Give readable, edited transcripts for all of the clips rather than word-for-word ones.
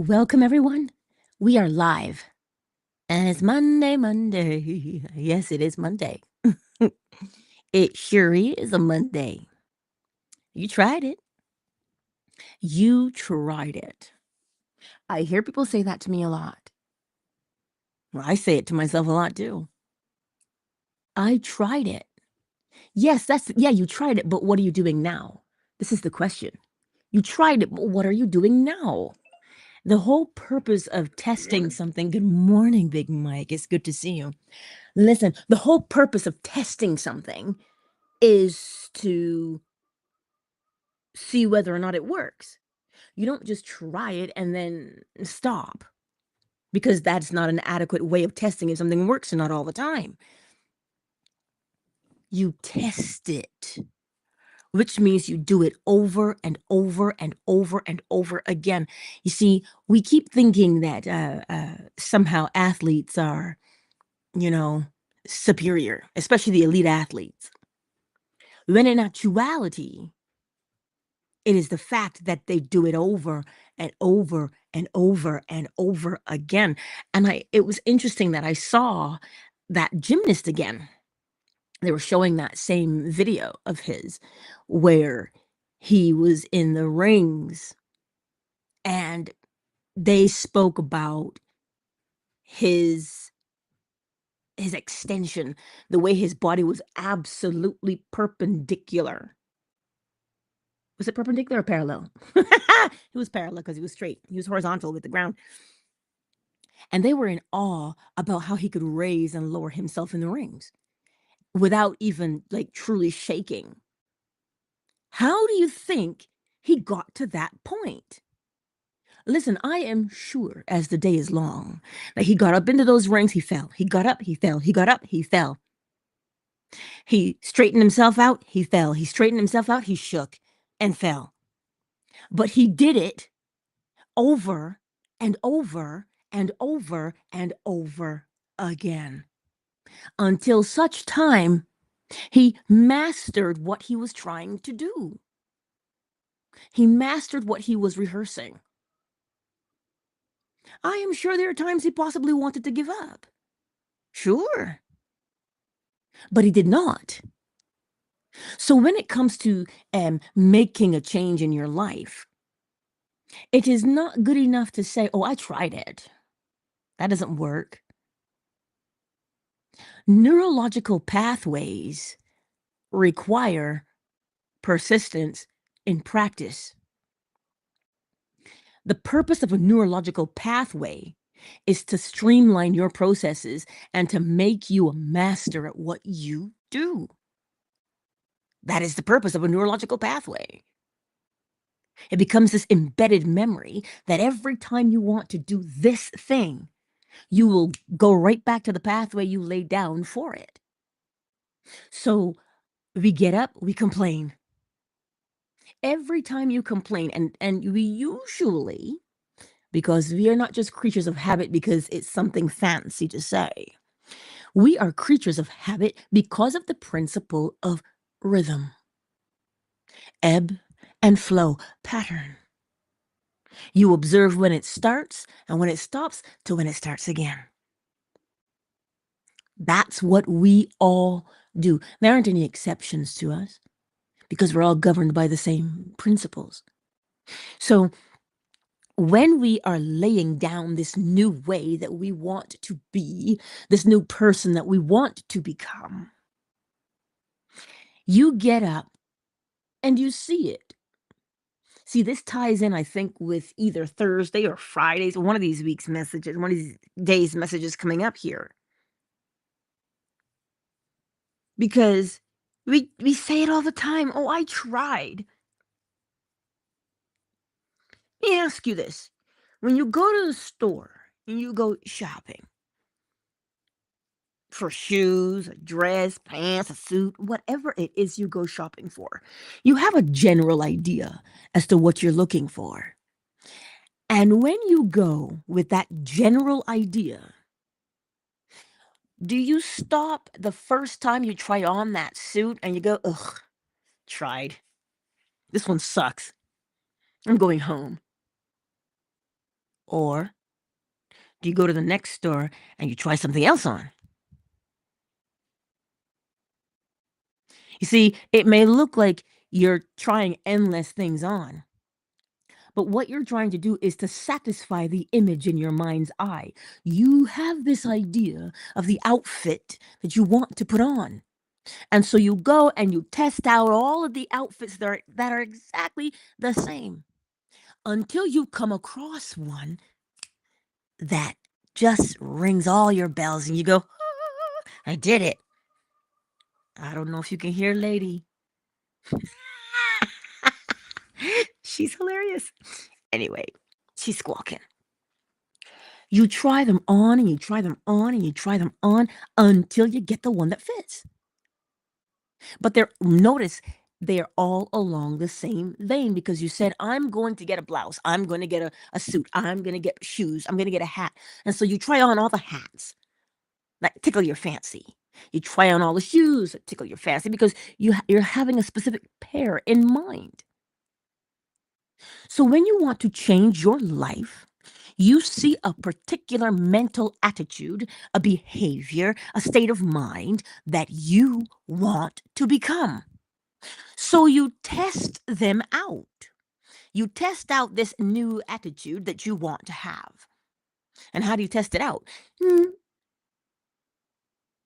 Welcome, everyone. We are live, and it's Monday, Monday. Yes, it is Monday. It sure is a Monday. You tried it. You tried it. I hear people say that to me a lot. Well, I say it to myself a lot too. I tried it. Yes, yeah, you tried it, but what are you doing now? This is the question. You tried it, but what are you doing now? The whole purpose of testing something, good morning, Big Mike. It's good to see you. Listen, the whole purpose of testing something is to see whether or not it works. You don't just try it and then stop, because that's not an adequate way of testing if something works or not all the time. You test it, which means you do it over and over and over and over again. You see, we keep thinking that somehow athletes are, you know, superior, especially the elite athletes, when in actuality, it is the fact that they do it over and over and over and over again. And it was interesting that I saw that gymnast again. They were showing that same video of his where he was in the rings, and they spoke about his extension, the way his body was absolutely perpendicular. Was it perpendicular or parallel? It was parallel because he was straight. He was horizontal with the ground. And they were in awe about how he could raise and lower himself in the rings without even like truly shaking. How do you think he got to that point? Listen, I am sure as the day is long that he got up into those rings, he fell. He got up, he fell. He got up, he fell. He straightened himself out, he fell. He straightened himself out, he shook and fell. But he did it over and over and over and over again until such time he mastered what he was trying to do. He mastered what he was rehearsing. I am sure there are times he possibly wanted to give up. Sure. But he did not. So when it comes to making a change in your life, it is not good enough to say, oh, I tried it. That doesn't work. Neurological pathways require persistence in practice. The purpose of a neurological pathway is to streamline your processes and to make you a master at what you do. That is the purpose of a neurological pathway. It becomes this embedded memory that every time you want to do this thing, you will go right back to the pathway you laid down for it. So we get up, we complain. Every time you complain, and we usually, because we are not just creatures of habit because it's something fancy to say, we are creatures of habit because of the principle of rhythm, ebb and flow, pattern. You observe when it starts and when it stops to when it starts again. That's what we all do. There aren't any exceptions to us because we're all governed by the same principles. So when we are laying down this new way that we want to be, this new person that we want to become, you get up and you see it. See, this ties in, I think, with either Thursday or Fridays, one of these week's messages, one of these days' messages coming up here. Because we say it all the time. Oh, I tried. Let me ask you this. When you go to the store and you go shopping for shoes, a dress, pants, a suit, whatever it is you go shopping for, you have a general idea as to what you're looking for. And when you go with that general idea, do you stop the first time you try on that suit and you go, ugh, tried. This one sucks. I'm going home. Or do you go to the next store and you try something else on? You see, it may look like you're trying endless things on, but what you're trying to do is to satisfy the image in your mind's eye. You have this idea of the outfit that you want to put on. And so you go and you test out all of the outfits that are exactly the same until you come across one that just rings all your bells and you go, "Ah, I did it." I don't know if you can hear Lady. She's hilarious. Anyway, she's squawking. You try them on and you try them on and you try them on until you get the one that fits. But notice they're all along the same vein because you said, I'm going to get a blouse. I'm going to get a suit. I'm going to get shoes. I'm going to get a hat. And so you try on all the hats that tickle your fancy. You try on all the shoes that tickle your fancy because you're having a specific pair in mind. So when you want to change your life, you see a particular mental attitude, a behavior, a state of mind that you want to become. So you test them out. You test out this new attitude that you want to have. And how do you test it out?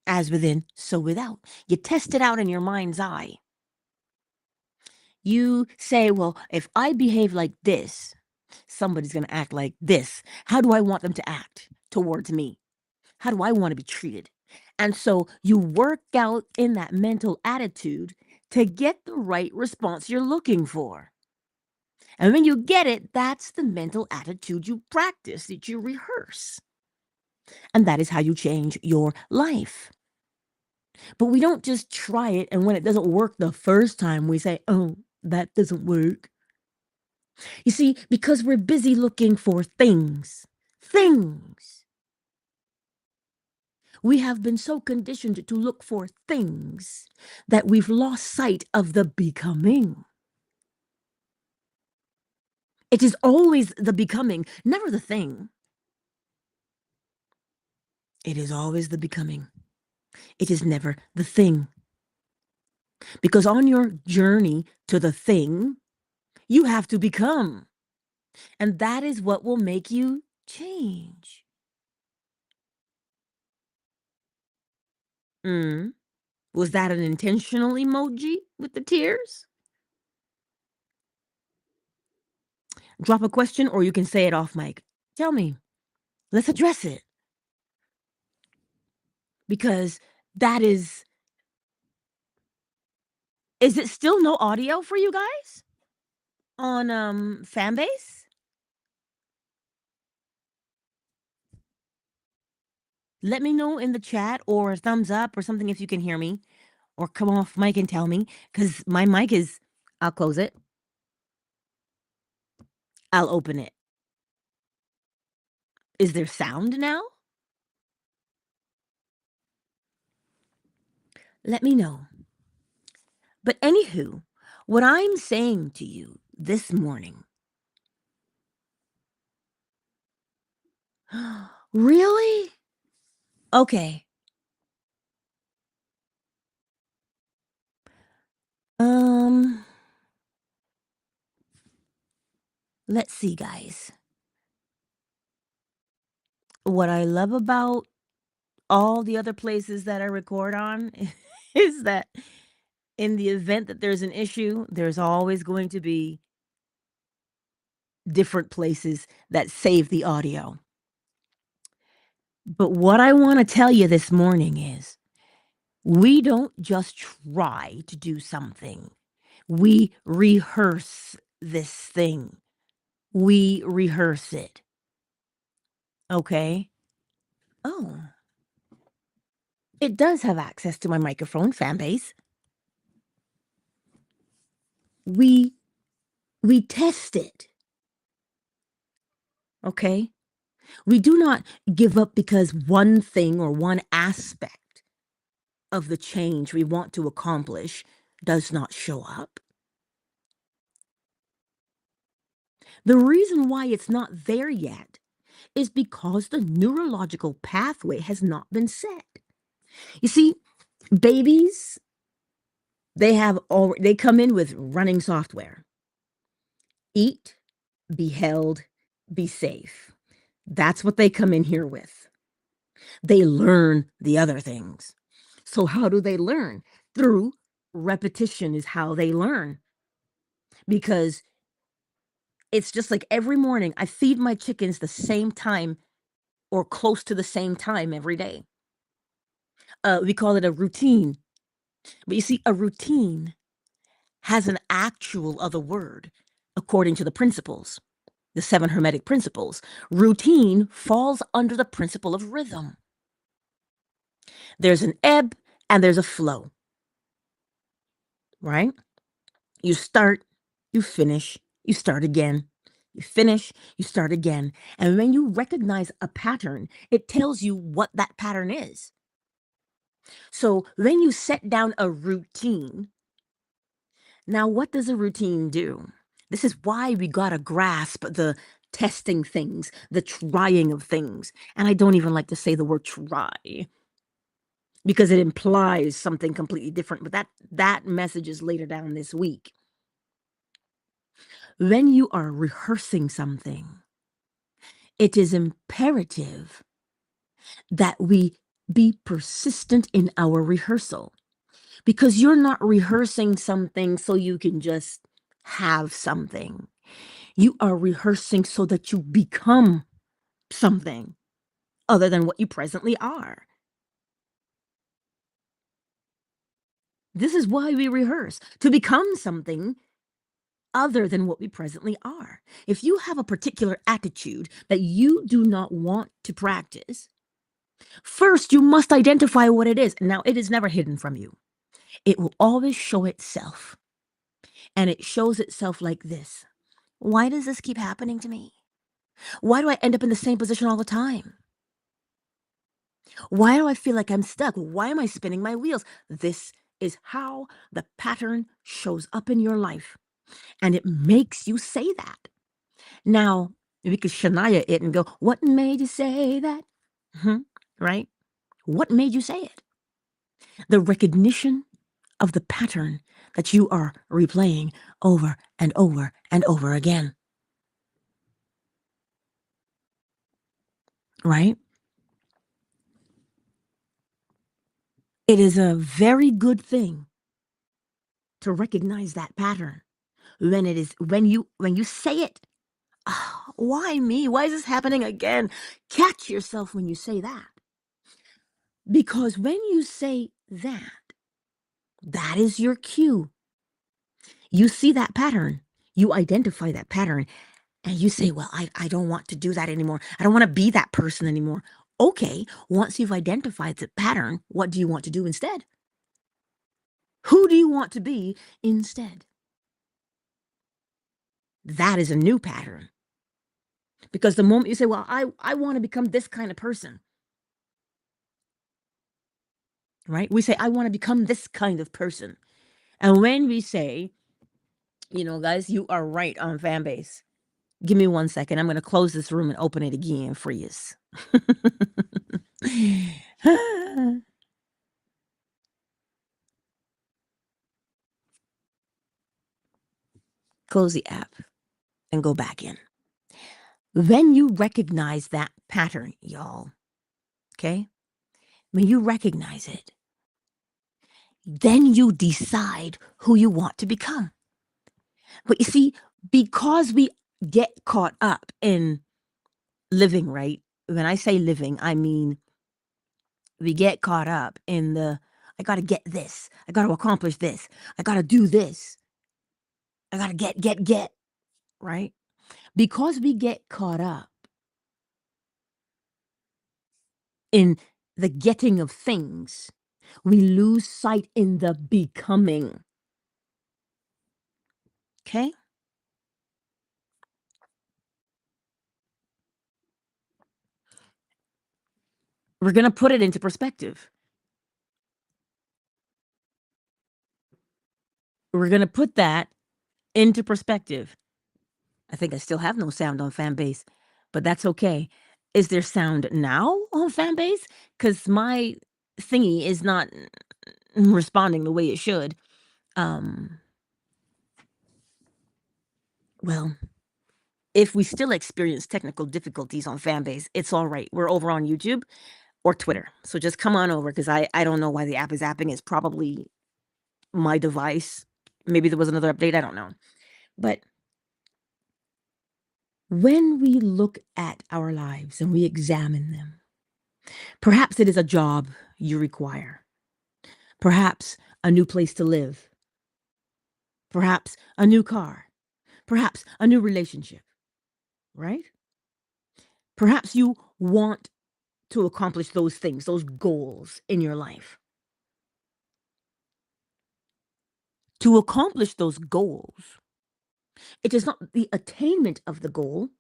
As within, so without. You test it out in your mind's eye. You say, well, if I behave like this, somebody's going to act like this. How do I want them to act towards me? How do I want to be treated? And so you work out in that mental attitude to get the right response you're looking for. And when you get it, that's the mental attitude you practice, that you rehearse. And that is how you change your life. But we don't just try it, and when it doesn't work the first time, we say, oh, that doesn't work. You see, because we're busy looking for things. Things. We have been so conditioned to look for things that we've lost sight of the becoming. It is always the becoming, never the thing. It is always the becoming. It is never the thing. Because on your journey to the thing, you have to become. And that is what will make you change. Was that an intentional emoji with the tears? Drop a question or you can say it off mic. Tell me. Let's address it. Because that is it still no audio for you guys on Fanbase? Let me know in the chat or a thumbs up or something if you can hear me, or come off mic and tell me, because my mic is, I'll close it. I'll open it. Is there sound now? Let me know. But anywho, what I'm saying to you this morning. Really? Okay. Let's see, guys. What I love about all the other places that I record on is that in the event that there's an issue, there's always going to be different places that save the audio. But what I want to tell you this morning is we don't just try to do something. We rehearse this thing. We rehearse it. Okay? Oh. It does have access to my microphone, Fanbase. We test it. Okay? We do not give up because one thing or one aspect of the change we want to accomplish does not show up. The reason why it's not there yet is because the neurological pathway has not been set. You see, babies, they come in with running software. Eat, be held, be safe. That's what they come in here with. They learn the other things. So how do they learn? Through repetition is how they learn. Because it's just like every morning I feed my chickens the same time or close to the same time every day. We call it a routine. But you see, a routine has an actual other word according to the principles, the 7 Hermetic principles. Routine falls under the principle of rhythm. There's an ebb and there's a flow, right? You start, you finish, you start again. You finish, you start again. And when you recognize a pattern, it tells you what that pattern is. So when you set down a routine, now what does a routine do? This is why we got to grasp the testing things, the trying of things. And I don't even like to say the word try because it implies something completely different. But that message is later down this week. When you are rehearsing something, it is imperative that we be persistent in our rehearsal, because you're not rehearsing something so you can just have something. You are rehearsing so that you become something other than what you presently are. This is why we rehearse, to become something other than what we presently are. If you have a particular attitude that you do not want to practice, first you must identify what it is. Now, it is never hidden from you. It will always show itself. And it shows itself like this. Why does this keep happening to me? Why do I end up in the same position all the time? Why do I feel like I'm stuck? Why am I spinning my wheels? This is how the pattern shows up in your life. And it makes you say that. Now, we could Shania it and go, what made you say that? Right? What made you say it? The recognition of the pattern that you are replaying over and over and over again. Right? It is a very good thing to recognize that pattern when you say it. "Ah, why me? Why is this happening again?" Catch yourself when you say that. Because when you say that, that is your cue. You see that pattern, you identify that pattern, and you say, well, I don't want to do that anymore. I don't want to be that person anymore. Okay, once you've identified the pattern, what do you want to do instead? Who do you want to be instead? That is a new pattern. Because the moment you say, well, I want to become this kind of person, right? We say, I want to become this kind of person. And when we say, guys, you are right on fan base. Give me 1 second. I'm going to close this room and open it again for you. Close the app and go back in. When you recognize that pattern, y'all, okay? When you recognize it, then you decide who you want to become. But you see, because we get caught up in living, right? When I say living, I mean we get caught up in I got to get this. I got to accomplish this. I got to do this. I got to get, right? Because we get caught up in the getting of things, we lose sight in the becoming. Okay? We're going to put it into perspective. We're going to put that into perspective. I think I still have no sound on fan base, but that's okay. Is there sound now on Fanbase? Because my thingy is not responding the way it should. Um, well, if we still experience technical difficulties on Fanbase, it's all right. We're over on YouTube or Twitter. So just come on over because I don't know why the app is apping. It's probably my device. Maybe there was another update. I don't know. But when we look at our lives and we examine them, perhaps it is a job you require, perhaps a new place to live, perhaps a new car, perhaps a new relationship, right? Perhaps you want to accomplish those things, those goals in your life. To accomplish those goals, it is not the attainment of the goal,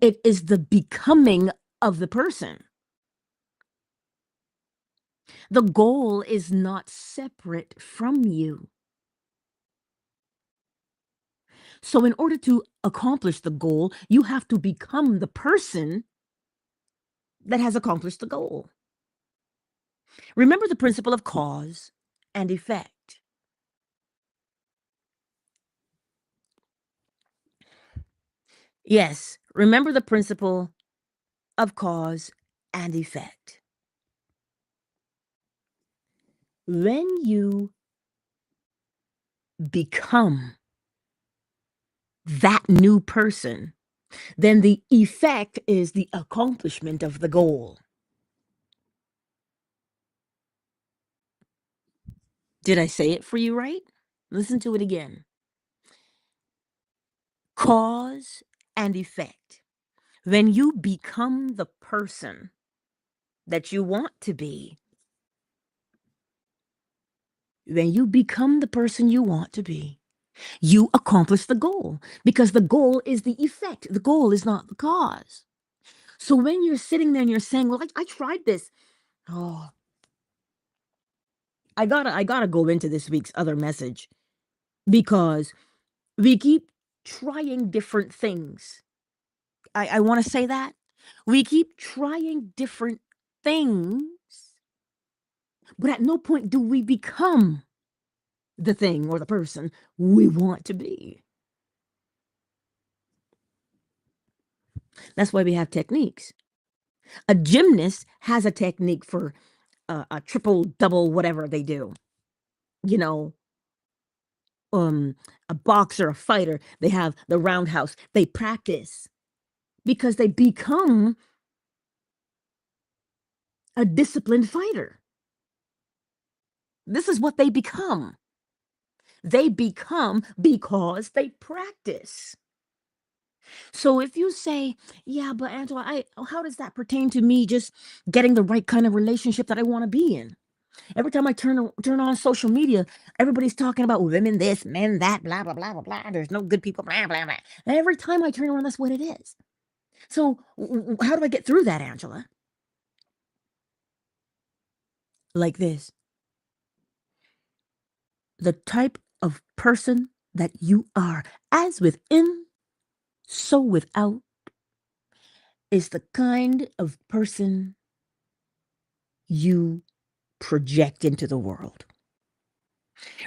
it is the becoming of the person. The goal is not separate from you. So, in order to accomplish the goal, you have to become the person that has accomplished the goal. Remember the principle of cause and effect. Yes, remember the principle of cause and effect. When you become that new person, then the effect is the accomplishment of the goal. Did I say it for you right? Listen to it again. Cause and effect. When you become the person that you want to be, when you become the person you want to be, you accomplish the goal because the goal is the effect. The goal is not the cause. So when you're sitting there and you're saying, well, I tried this. Oh, I gotta go into this week's other message because we keep trying different things. I want to say that. We keep trying different things, but at no point do we become the thing or the person we want to be. That's why we have techniques. A gymnast has a technique for a triple, double, whatever they do. You know, um, a boxer, a fighter, they have the roundhouse. They practice because they become a disciplined fighter. This is what they become. They become because they practice. So if you say, yeah, but Angela, how does that pertain to me just getting the right kind of relationship that I want to be in? Every time I turn on social media, everybody's talking about women this, men that, blah blah blah blah blah. There's no good people, blah blah blah. And every time I turn on, that's what it is. So how do I get through that, Angela? Like this: the type of person that you are, as within, so without, is the kind of person you project into the world.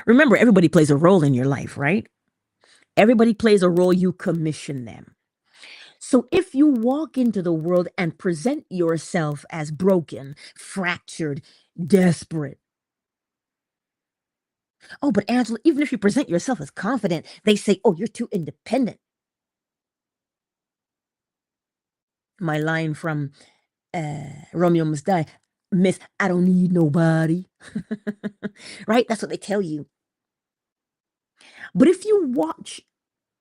Remember, everybody plays a role in your life, right? Everybody plays a role, you commission them. So if you walk into the world and present yourself as broken, fractured, desperate. Oh, but Angela, even if you present yourself as confident, they say, oh, you're too independent. My line from Romeo Must Die, Miss, I don't need nobody. Right? That's what they tell you. But if you watch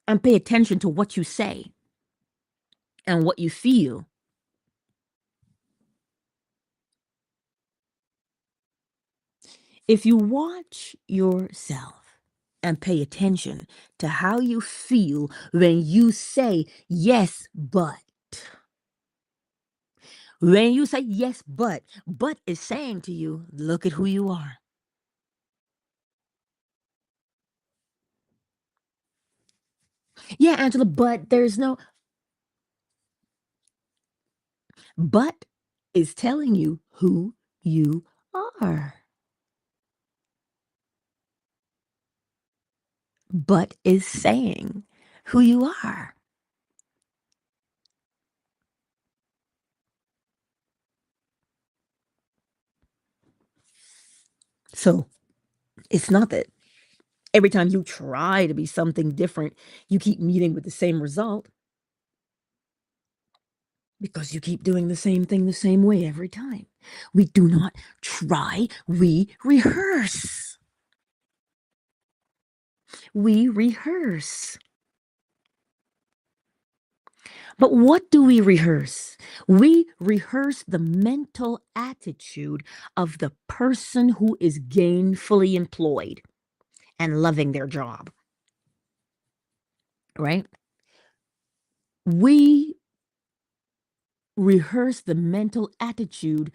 and pay attention to what you say and what you feel, if you watch yourself and pay attention to how you feel when you say, yes, but. When you say, yes, but is saying to you, look at who you are. Yeah, Angela, but there's no. But is telling you who you are. But is saying who you are. So it's not that every time you try to be something different, you keep meeting with the same result because you keep doing the same thing the same way every time. We do not try, we rehearse. We rehearse. But what do we rehearse? We rehearse the mental attitude of the person who is gainfully employed and loving their job, right? We rehearse the mental attitude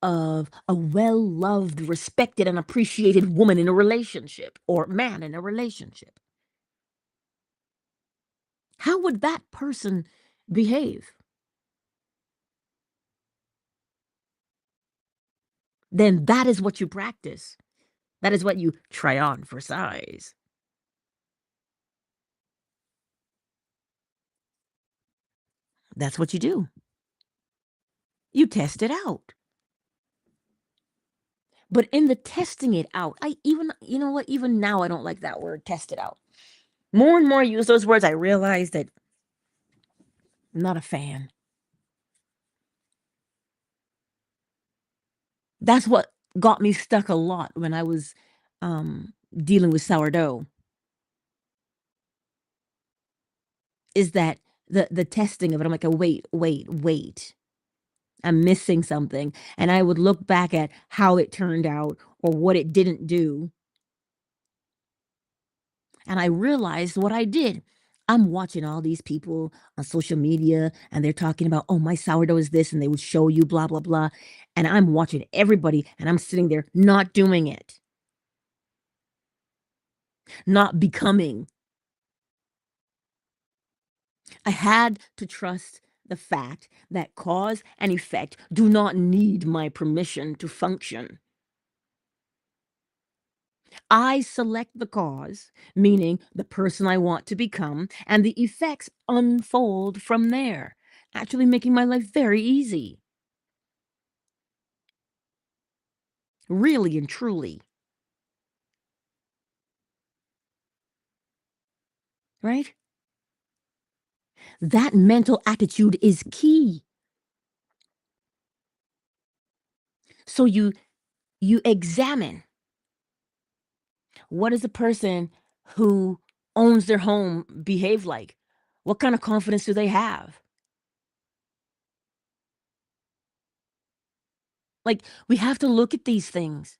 of a well loved, respected, and appreciated woman in a relationship or man in a relationship. How would that person behave? Then that is what you practice. That is what you try on for size. That's what you do. You test it out. But in the testing it out, I even, you know what, even now I don't like that word, test it out. More and more I use those words, I realize that I'm not a fan. That's what got me stuck a lot when I was dealing with sourdough, is that the testing of it. I'm like, oh, wait. I'm missing something. And I would look back at how it turned out or what it didn't do. And I realized what I did. I'm watching all these people on social media and they're talking about, oh, my sourdough is this, and they would show you blah, blah, blah. And I'm watching everybody and I'm sitting there not doing it, not becoming. I had to trust the fact that cause and effect do not need my permission to function. I select the cause, meaning the person I want to become, and the effects unfold from there, actually making my life very easy. Really and truly, right? That mental attitude is key. So you examine, what does a person who owns their home behave like? What kind of confidence do they have? Like, we have to look at these things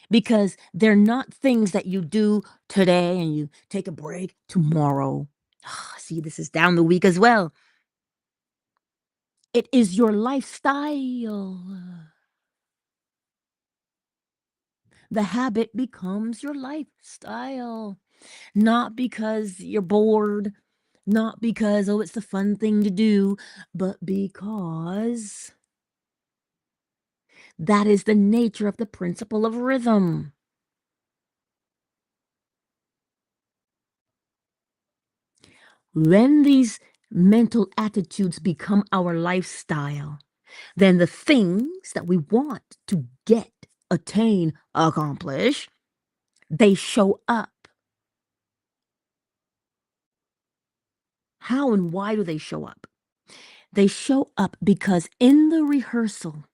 because they're not things that you do today and you take a break tomorrow. Ah, see, this is down the week as well. It is your lifestyle. The habit becomes your lifestyle, not because you're bored, not because, oh, it's the fun thing to do, but because that is the nature of the principle of rhythm. When these mental attitudes become our lifestyle, then the things that we want to get, attain, accomplish, they show up. How and why do they show up? They show up because in the rehearsal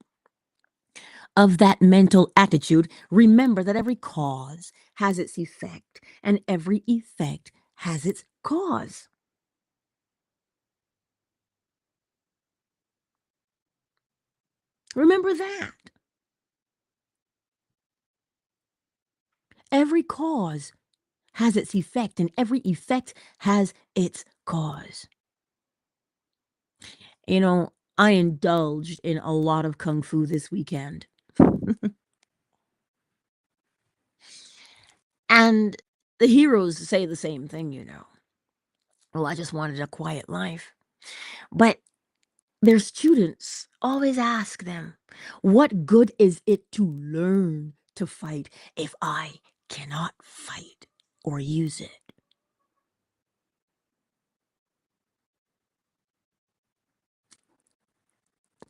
of that mental attitude, remember that every cause has its effect and every effect has its cause. Remember that. Every cause has its effect and every effect has its cause. You know, I indulged in a lot of kung fu this weekend. And the heroes say the same thing. Well, I just wanted a quiet life. But Their students always ask them, what good is it to learn to fight if I cannot fight or use it?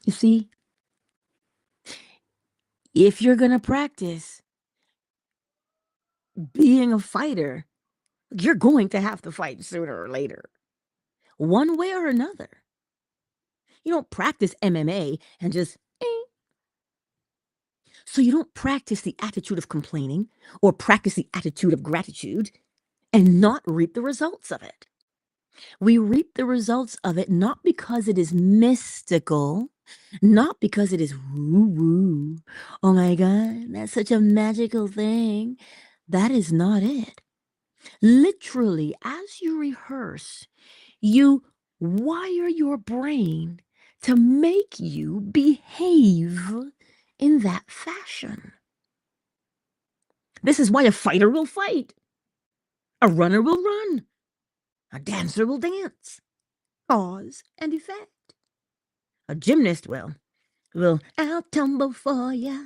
You see, if you're going to practice being a fighter, you're going to have to fight sooner or later, one way or another. You don't practice MMA and just, So you don't practice the attitude of complaining or practice the attitude of gratitude and not reap the results of it. We reap the results of it not because it is mystical, not because it is woo woo. Oh my God, that's such a magical thing. That is not it. Literally, as you rehearse, you wire your brain to make you behave in that fashion. This is why a fighter will fight, a runner will run, a dancer will dance. Cause and effect. A gymnast will out tumble for ya,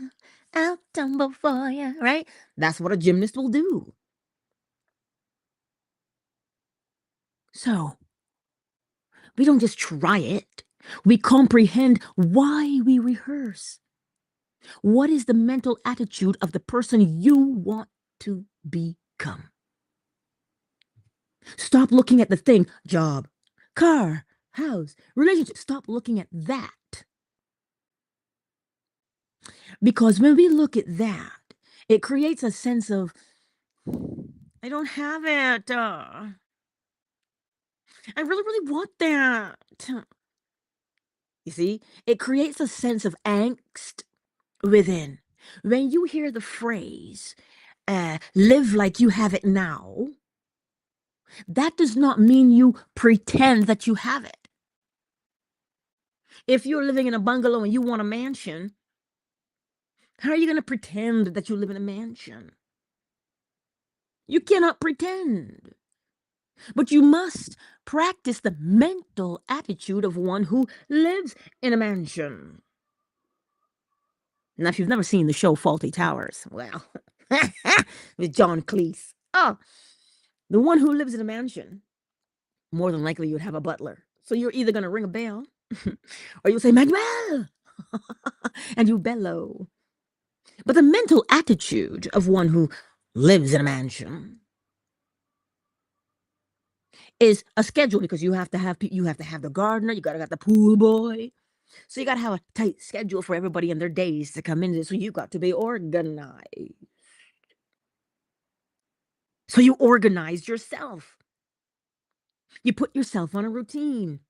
out tumble for ya, right? That's what a gymnast will do. So we don't just try it. We comprehend why we rehearse. What is the mental attitude of the person you want to become? Stop looking at the thing, job, car, house, relationship. Stop looking at that. Because when we look at that, it creates a sense of, I don't have it. I really, really want that. You see, it creates a sense of angst within. When you hear the phrase, live like you have it now, that does not mean you pretend that you have it. If you're living in a bungalow and you want a mansion, how are you going to pretend that you live in a mansion? You cannot pretend. But you must practice the mental attitude of one who lives in a mansion. Now, if you've never seen the show Faulty Towers, well, with John Cleese, the one who lives in a mansion, more than likely you'd have a butler. So you're either going to ring a bell or you'll say, Manuel, and you bellow. But the mental attitude of one who lives in a mansion is a schedule, because you have to have the gardener, you gotta got the pool boy. So you gotta have a tight schedule for everybody and their days to come in. So you got to be organized. So you organize yourself. You put yourself on a routine.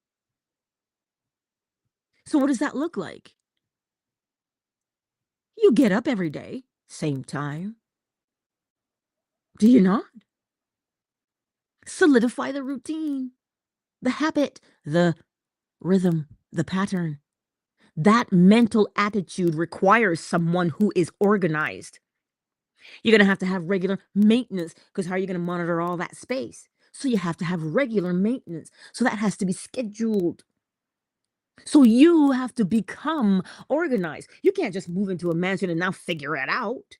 So what does that look like? You get up every day, same time. Do you not? Solidify the routine, the habit, the rhythm, the pattern. That mental attitude requires someone who is organized. You're going to have regular maintenance, because how are you going to monitor all that space? So you have to have regular maintenance. So that has to be scheduled. So you have to become organized. You can't just move into a mansion and now figure it out.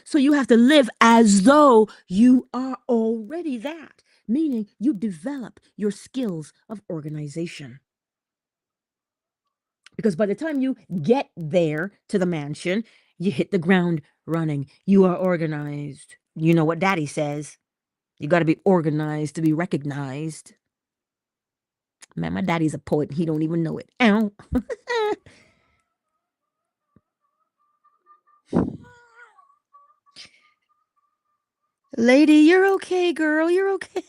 So you have to live as though you are already that, meaning you develop your skills of organization. Because by the time you get there to the mansion, you hit the ground running. You are organized. You know what daddy says. You got to be organized to be recognized. Man, my daddy's a poet. He don't even know it. Ow. Lady, you're okay, girl. You're okay.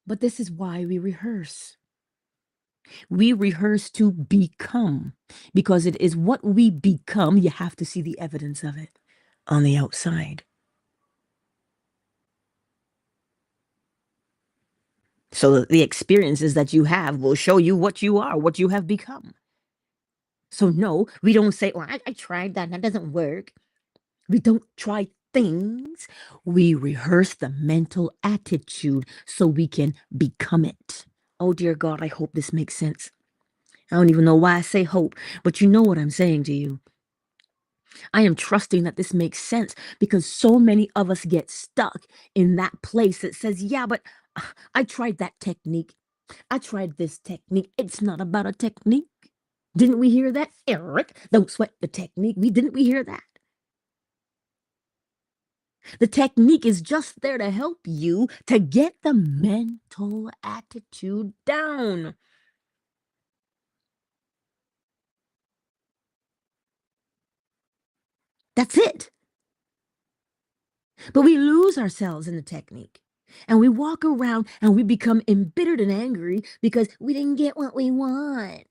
But this is why we rehearse. We rehearse to become, because it is what we become. You have to see the evidence of it on the outside. So the experiences that you have will show you what you are, what you have become. So no, we don't say, well, I tried that and that doesn't work. We don't try things, we rehearse the mental attitude so we can become it. Oh, dear God, I hope this makes sense. I don't even know why I say hope, but you know what I'm saying to you. I am trusting that this makes sense because so many of us get stuck in that place that says, yeah, but I tried that technique. I tried this technique. It's not about a technique. Didn't we hear that, Eric? Don't sweat the technique. Didn't we hear that? The technique is just there to help you to get the mental attitude down. That's it. But we lose ourselves in the technique. And we walk around and we become embittered and angry because we didn't get what we want.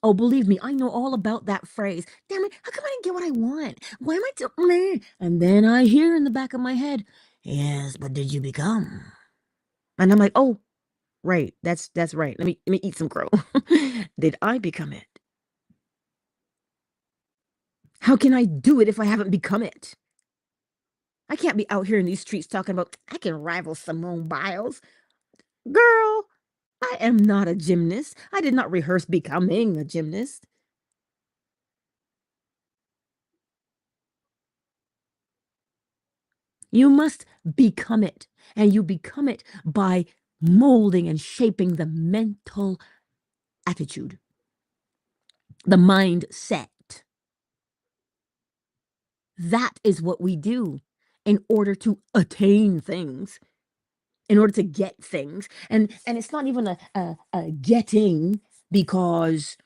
Oh, believe me, I know all about that phrase. Damn it, how come I didn't get what I want? Why am I doing? And then I hear in the back of my head, yes, but did you become? And I'm like, oh, right, that's right. Let me eat some crow. Did I become it? How can I do it if I haven't become it? I can't be out here in these streets talking about I can rival Simone Biles. Girl, I am not a gymnast. I did not rehearse becoming a gymnast. You must become it. And you become it by molding and shaping the mental attitude, the mindset. That is what we do in order to attain things, in order to get things. And it's not even a getting because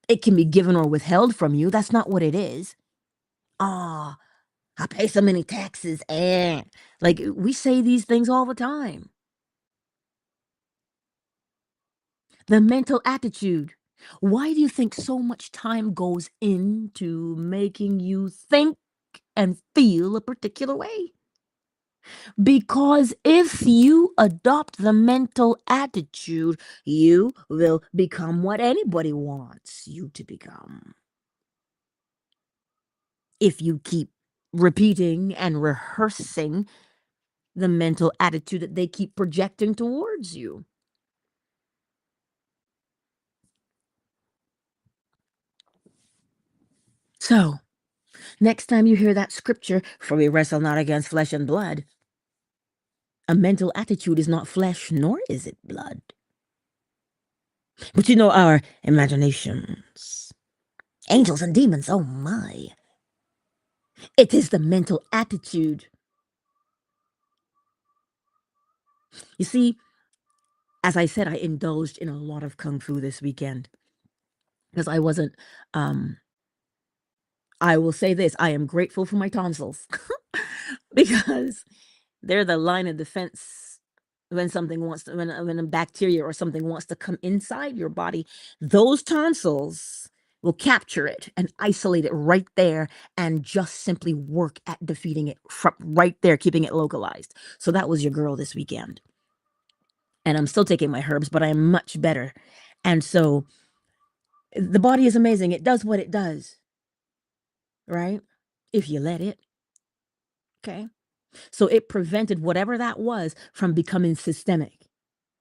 it can be given or withheld from you. That's not what it is. Ah, I pay so many taxes. Like we say these things all the time. The mental attitude. Why do you think so much time goes into making you think and feel a particular way? Because if you adopt the mental attitude, you will become what anybody wants you to become. If you keep repeating and rehearsing the mental attitude that they keep projecting towards you. So, next time you hear that scripture, for we wrestle not against flesh and blood, a mental attitude is not flesh, nor is it blood. But you know our imaginations. Angels and demons, oh my. It is the mental attitude. You see, as I said, I indulged in a lot of kung fu this weekend because I wasn't, um, I will say this, I am grateful for my tonsils because they're the line of defense when something wants to, when a bacteria or something wants to come inside your body. Those tonsils will capture it and isolate it right there and just simply work at defeating it from right there, keeping it localized. So that was your girl this weekend. And I'm still taking my herbs, but I am much better. And so the body is amazing. It does what it does, right? If you let it. Okay. So it prevented whatever that was from becoming systemic,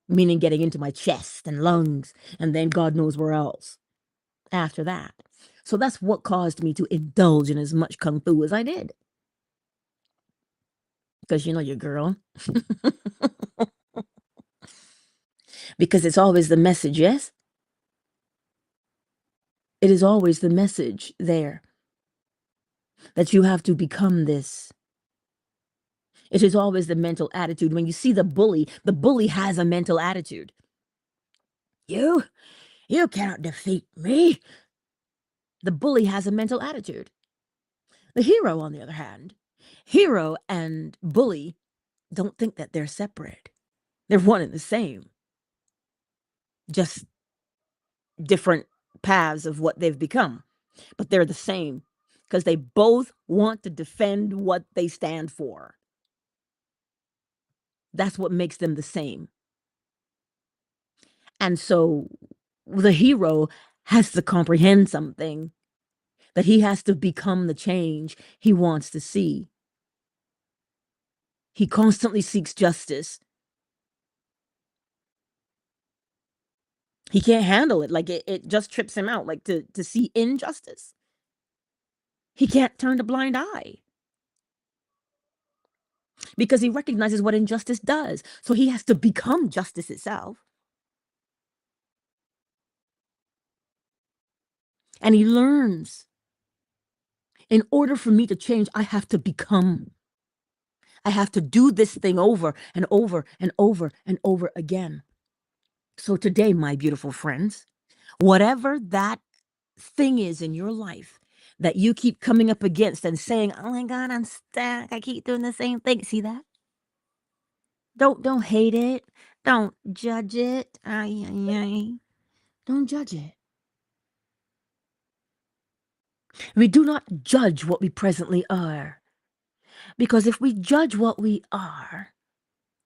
meaning getting into my chest and lungs, and then God knows where else after that. So that's what caused me to indulge in as much kung fu as I did. Because you know your girl. Because it's always the message, yes? It is always the message there that you have to become this. It is always the mental attitude. When you see the bully has a mental attitude. You cannot defeat me. The bully has a mental attitude. The hero, on the other hand, hero and bully don't think that they're separate. They're one and the same, just different paths of what they've become, but they're the same because they both want to defend what they stand for. That's what makes them the same. And so the hero has to comprehend something that he has to become the change he wants to see. He constantly seeks justice. He can't handle it. Like it just trips him out, like to see injustice. He can't turn a blind eye because he recognizes what injustice does. So he has to become justice itself. And he learns, in order for me to change, I have to become. I have to do this thing over and over and over and over again. So today, my beautiful friends, whatever that thing is in your life that you keep coming up against and saying, "Oh my God, I'm stuck. I keep doing the same thing." See that? Don't hate it. Don't judge it. Ay, ay, ay. Don't judge it. We do not judge what we presently are. Because if we judge what we are,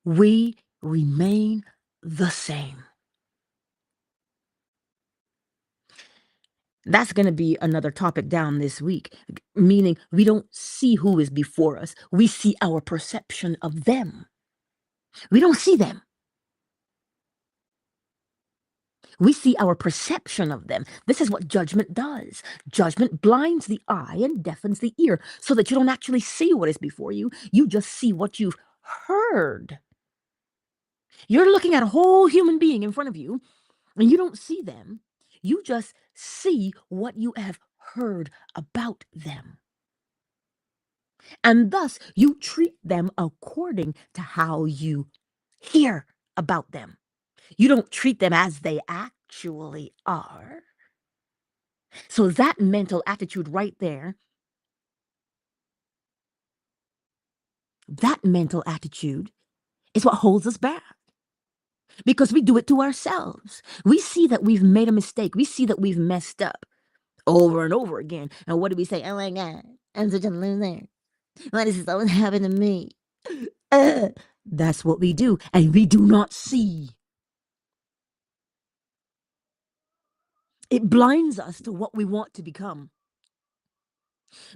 we remain the same. That's going to be another topic down this week, meaning we don't see who is before us. We see our perception of them. We don't see them. We see our perception of them. This is what judgment does. Judgment blinds the eye and deafens the ear so that you don't actually see what is before you. You just see what you've heard. You're looking at a whole human being in front of you, and you don't see them. You just see what you have heard about them. And thus, you treat them according to how you hear about them. You don't treat them as they actually are. So that mental attitude right there, that mental attitude is what holds us back. Because we do it to ourselves. We see that we've made a mistake. We see that we've messed up over and over again. And what do we say? "Oh my God, I'm such a loser. Why does this always happen to me?" That's what we do. And we do not see. It blinds us to what we want to become.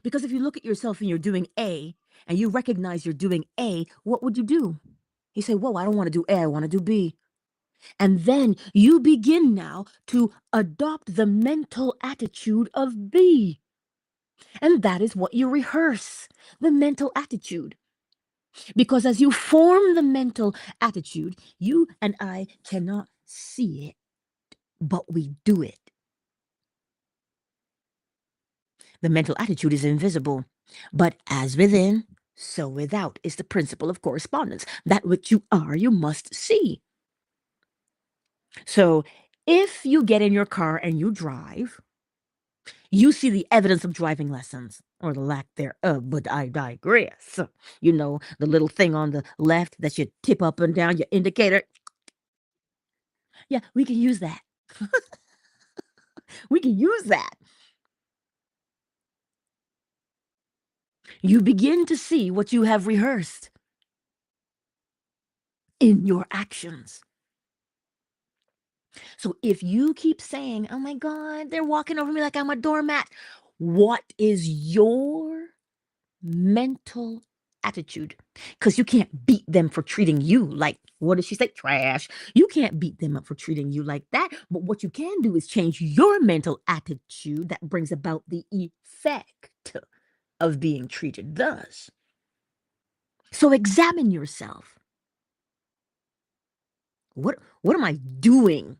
Because if you look at yourself and you're doing A, and you recognize you're doing A, what would you do? You say, "Whoa, I don't want to do A, I want to do B." And then you begin now to adopt the mental attitude of B. And that is what you rehearse, the mental attitude. Because as you form the mental attitude, you and I cannot see it, but we do it. The mental attitude is invisible, but as within, so without is the principle of correspondence. That which you are, you must see. So if you get in your car and you drive, you see the evidence of driving lessons or the lack thereof, but I digress. You know, the little thing on the left that you tip up and down, your indicator. Yeah, we can use that. We can use that. You begin to see what you have rehearsed in your actions. So if you keep saying, "Oh my God, they're walking over me like I'm a doormat," what is your mental attitude? Because you can't beat them for treating you like, what did she say? Trash. You can't beat them up for treating you like that. But what you can do is change your mental attitude that brings about the effect of being treated thus. So examine yourself. What am I doing?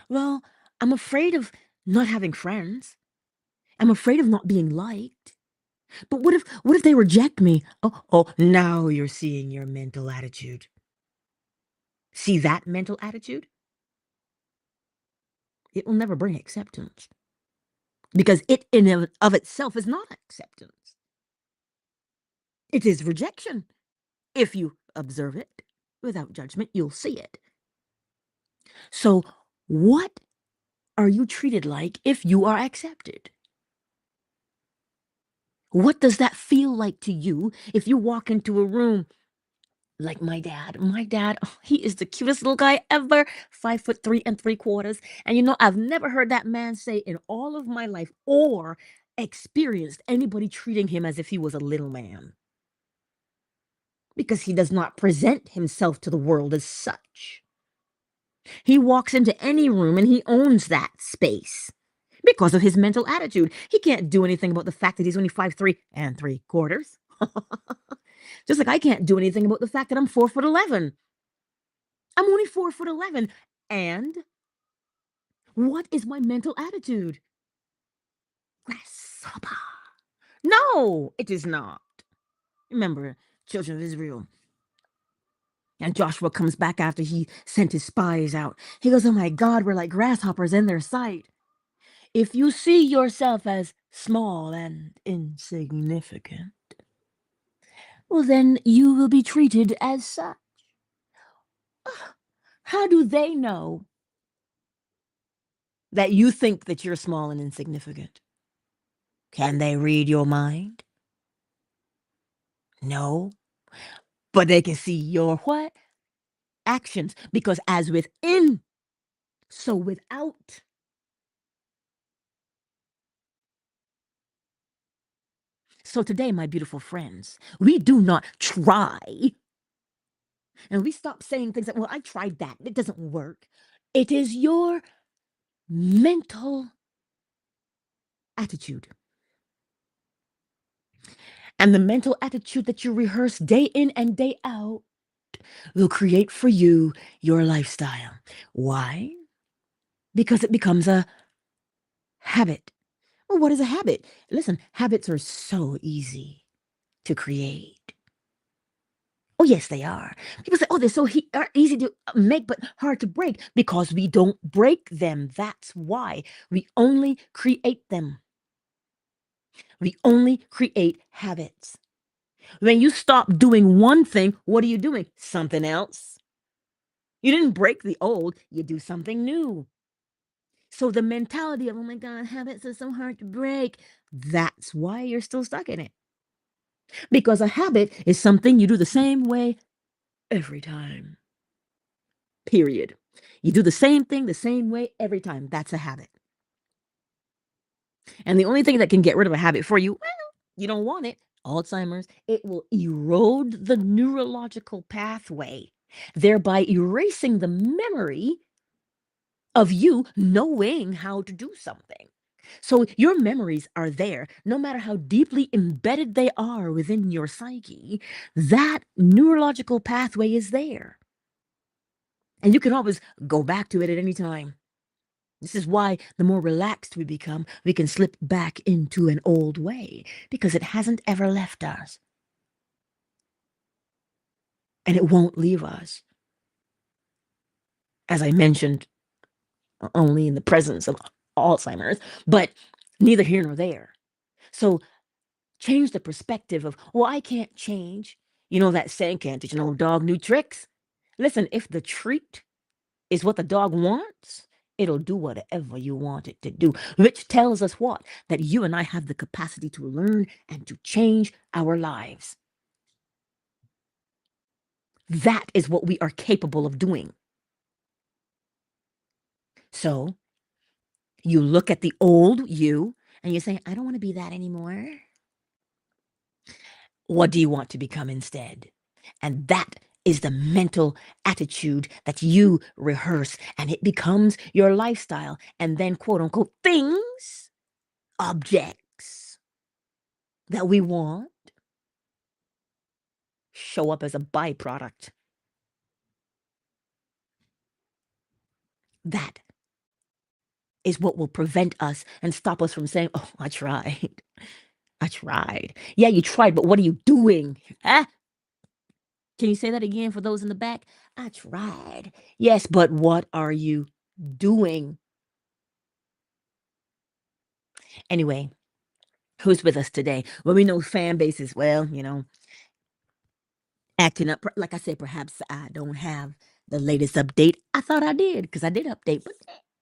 Well, I'm afraid of not having friends. I'm afraid of not being liked. But what if they reject me? Oh, now you're seeing your mental attitude. See that mental attitude? It will never bring acceptance. Because it in and of itself is not acceptance. It is rejection. If you observe it without judgment, you'll see it. So what are you treated like if you are accepted? What does that feel like to you if you walk into a room like my dad. My dad, oh, he is the cutest little guy ever, 5'3 3/4. And I've never heard that man say in all of my life or experienced anybody treating him as if he was a little man, because he does not present himself to the world as such. He walks into any room and he owns that space because of his mental attitude. He can't do anything about the fact that he's only 5'3 3/4. Just like I can't do anything about the fact that I'm 4'11". I'm only 4'11". And what is my mental attitude? Grasshopper. No, it is not. Remember, children of Israel. And Joshua comes back after he sent his spies out. He goes, "Oh my God, we're like grasshoppers in their sight." If you see yourself as small and insignificant, well, then you will be treated as such. How do they know that you think that you're small and insignificant? Can they read your mind? No. But they can see your what? Actions. Because as within, so without. So today, my beautiful friends, we do not try, and we stop saying things like, well, I tried that. It doesn't work. It is your mental attitude. And the mental attitude that you rehearse day in and day out will create for you your lifestyle. Why? Because it becomes a habit. Well, what is a habit? Listen, habits are so easy to create. Oh, yes, they are. People say, oh, they're so are easy to make, but hard to break, because we don't break them. That's why we only create them. We only create habits. When you stop doing one thing, what are you doing? Something else. You didn't break the old, you do something new. So the mentality of, oh my God, habits are so hard to break, that's why you're still stuck in it. Because a habit is something you do the same way every time. Period. You do the same thing the same way every time. That's a habit. And the only thing that can get rid of a habit for you, well, you don't want it. Alzheimer's, it will erode the neurological pathway, thereby erasing the memory of you knowing how to do something. So your memories are there, no matter how deeply embedded they are within your psyche, that neurological pathway is there. And you can always go back to it at any time. This is why the more relaxed we become, we can slip back into an old way, because it hasn't ever left us. And it won't leave us. As I mentioned, only in the presence of Alzheimer's, but neither here nor there. So change the perspective of, well, I can't change. You know that saying, can't teach an old dog new tricks? Listen, if the treat is what the dog wants, it'll do whatever you want it to do, which tells us what? That you and I have the capacity to learn and to change our lives. That is what we are capable of doing. So you look at the old you and you say, I don't want to be that anymore. What do you want to become instead? And that is the mental attitude that you rehearse, and it becomes your lifestyle. And then, quote unquote, things, objects that we want show up as a byproduct. That is what will prevent us and stop us from saying, oh, I tried. I tried. Yeah, you tried, but what are you doing? Huh? Can you say that again for those in the back? I tried. Yes, but what are you doing? Anyway, who's with us today? Well, we know fan bases, well, acting up. Like I said, perhaps I don't have the latest update. I thought I did, because I did update, but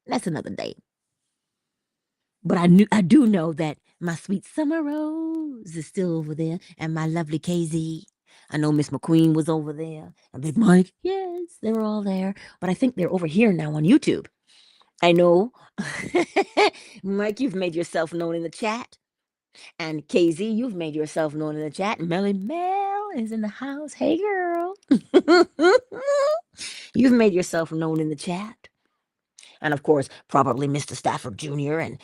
that's another day. But I do know that my sweet summer rose is still over there, and my lovely KZ. I know Miss McQueen was over there. And Big Mike, yes, they were all there. But I think they're over here now on YouTube. I know. Mike, you've made yourself known in the chat. And KZ, you've made yourself known in the chat. Melly Mel is in the house. Hey, girl. You've made yourself known in the chat. And of course, probably Mr. Stafford Jr. and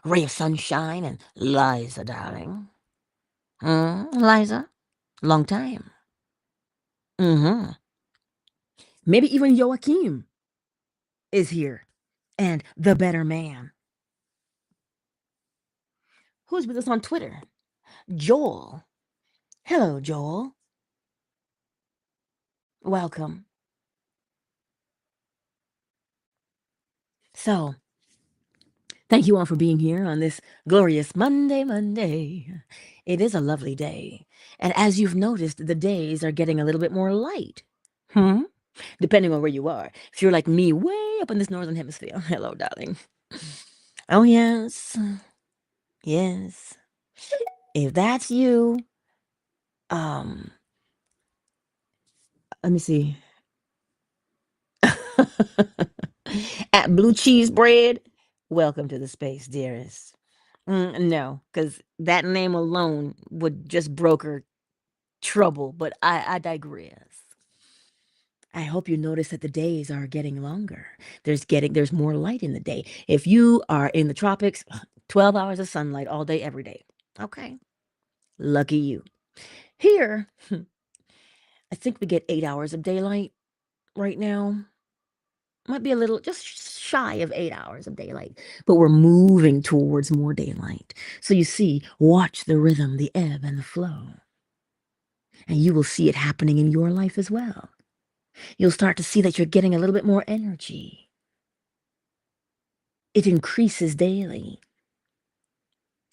Ray of Sunshine and Liza, darling. Liza, long time. Maybe even Joachim is here. And the better man. Who's with us on Twitter? Joel. Hello, Joel. Welcome. So, thank you all for being here on this glorious Monday. It is a lovely day. And as you've noticed, the days are getting a little bit more light. Depending on where you are. If you're like me, way up in this northern hemisphere. Hello, darling. Oh, yes. Yes. If that's you, let me see. At Blue Cheese Bread, welcome to the space, dearest. No, because that name alone would just broker trouble, but I digress. I hope you notice that the days are getting longer. There's more light in the day. If you are in the tropics, 12 hours of sunlight all day, every day. Okay. Lucky you. Here, I think we get 8 hours of daylight right now. Might be a little just shy of 8 hours of daylight, but we're moving towards more daylight. So you see, watch the rhythm, the ebb and the flow. And you will see it happening in your life as well. You'll start to see that you're getting a little bit more energy. It increases daily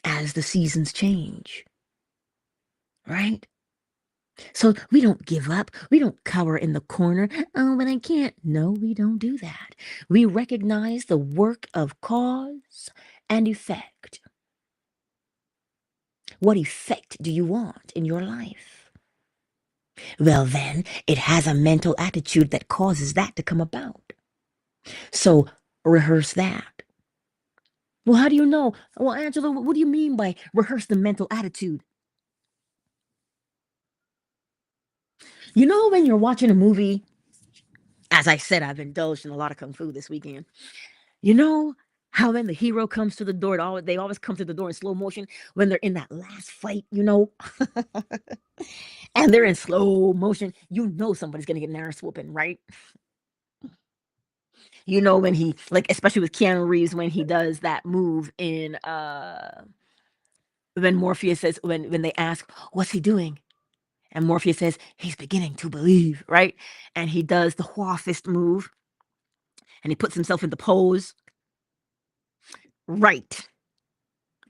as the seasons change, right? So we don't give up. We don't cower in the corner. Oh, but I can't. No, we don't do that. We recognize the work of cause and effect. What effect do you want in your life? Well, then, it has a mental attitude that causes that to come about. So rehearse that. Well, how do you know? Well, Angela, what do you mean by rehearse the mental attitude? You know, when you're watching a movie, as I said, I've indulged in a lot of Kung Fu this weekend. You know how when the hero comes to the door, they always come to the door in slow motion when they're in that last fight, and they're in slow motion. You know somebody's going to get an ass whooping, right? You know when he, like, especially with Keanu Reeves, when he does that move in, when Morpheus says, when they ask, what's he doing? And Morpheus says, he's beginning to believe, right? And he does the Hua fist move, and he puts himself in the pose. Right.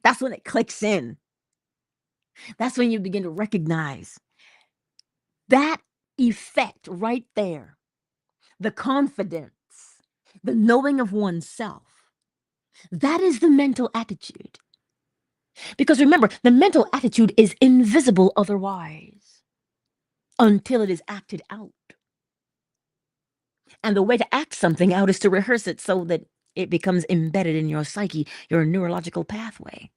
That's when it clicks in. That's when you begin to recognize that effect right there. The confidence, the knowing of oneself. That is the mental attitude. Because remember, the mental attitude is invisible otherwise until it is acted out. And the way to act something out is to rehearse it so that it becomes embedded in your psyche, your neurological pathway.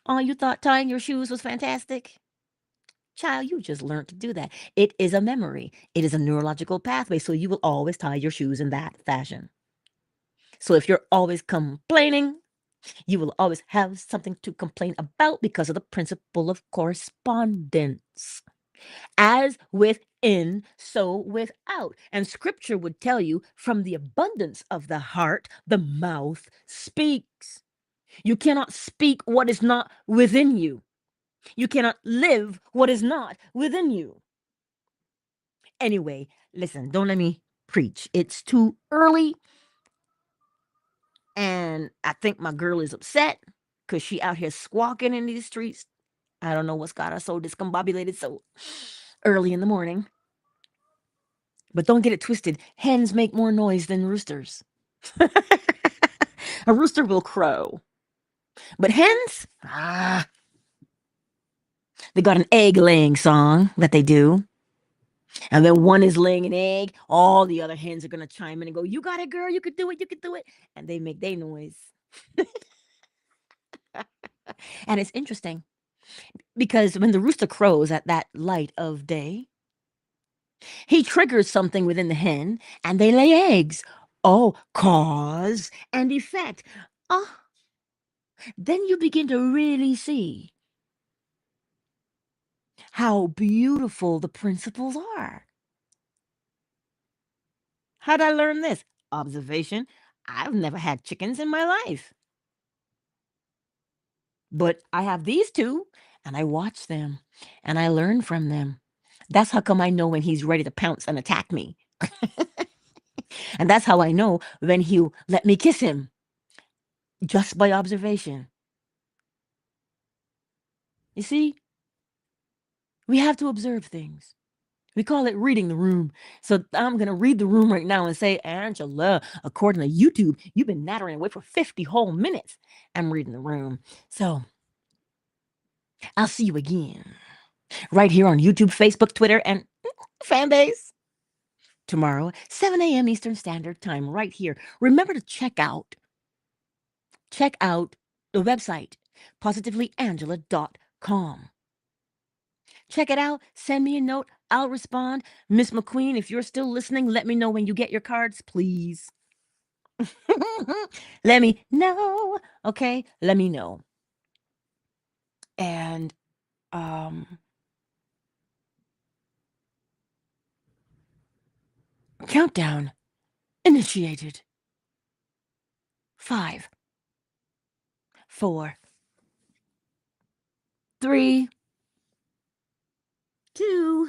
Oh, you thought tying your shoes was fantastic? Child, you just learned to do that. It is a memory. It is a neurological pathway, so you will always tie your shoes in that fashion. So if you're always complaining, you will always have something to complain about because of the principle of correspondence. As within, so without. And scripture would tell you, from the abundance of the heart, the mouth speaks. You cannot speak what is not within you. You cannot live what is not within you. Anyway, listen, don't let me preach. It's too early. And I think my girl is upset because she out here squawking in these streets. I don't know what's got her so discombobulated so early in the morning. But don't get it twisted. Hens make more noise than roosters. A rooster will crow. But hens, They got an egg-laying song that they do. And then one is laying an egg. All the other hens are going to chime in and go, "You got it, girl. You could do it. You could do it." And they make their noise. And it's interesting because when the rooster crows at that light of day, he triggers something within the hen and they lay eggs. Oh, cause and effect. Ah, then you begin to really see how beautiful the principles are. How'd I learn this? Observation. I've never had chickens in my life, but I have these two and I watch them and I learn from them. That's how come I know when he's ready to pounce and attack me. And that's how I know when he'll let me kiss him, just by observation. You see, we have to observe things. We call it reading the room. So I'm going to read the room right now and say, "Angela, according to YouTube, you've been nattering away for 50 whole minutes." I'm reading the room. So I'll see you again right here on YouTube, Facebook, Twitter, and fan base tomorrow, 7 a.m. Eastern Standard Time, right here. Remember to check out the website, positivelyangela.com. Check it out. Send me a note. I'll respond. Miss McQueen, if you're still listening, let me know when you get your cards, please. Let me know. Okay? Let me know. And countdown initiated. 5, 4, 3, 2,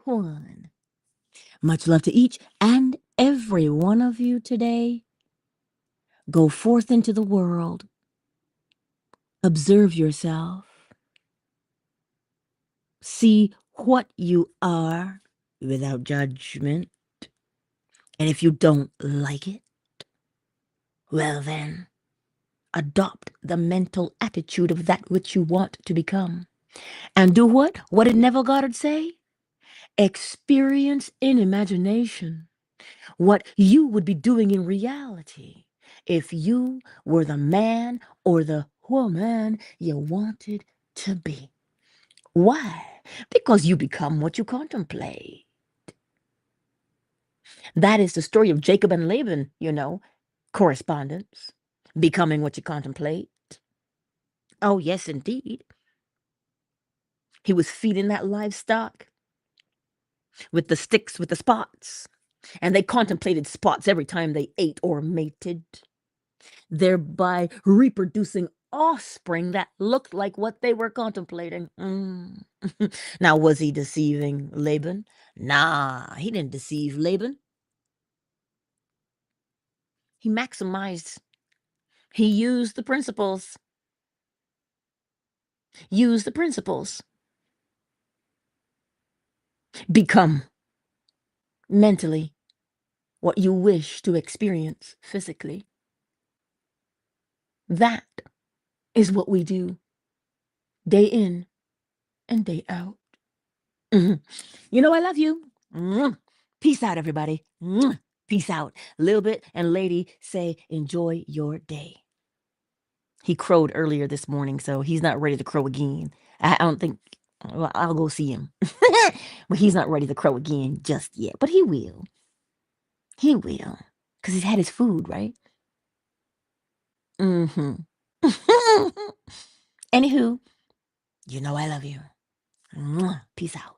1. Much love to each and every one of you today. Go forth into the world. Observe yourself. See what you are without judgment. And if you don't like it, well then, adopt the mental attitude of that which you want to become. And do what? What did Neville Goddard say? Experience in imagination what you would be doing in reality if you were the man or the woman you wanted to be. Why? Because you become what you contemplate. That is the story of Jacob and Laban, correspondence, becoming what you contemplate. Oh, yes, indeed. He was feeding that livestock with the sticks with the spots, and they contemplated spots every time they ate or mated, thereby reproducing offspring that looked like what they were contemplating. Now, was he deceiving Laban? Nah, he didn't deceive Laban. He maximized. He used the principles. Use the principles. Become mentally what you wish to experience physically. That is what we do day in and day out. You know, I love you. Peace out, everybody. Peace out. Lil Bit and Lady say, enjoy your day. He crowed earlier this morning, so he's not ready to crow again. I don't think, well, I'll go see him. But he's not ready to crow again just yet. But he will. He will. Because he's had his food, right? Anywho, you know I love you. Peace out.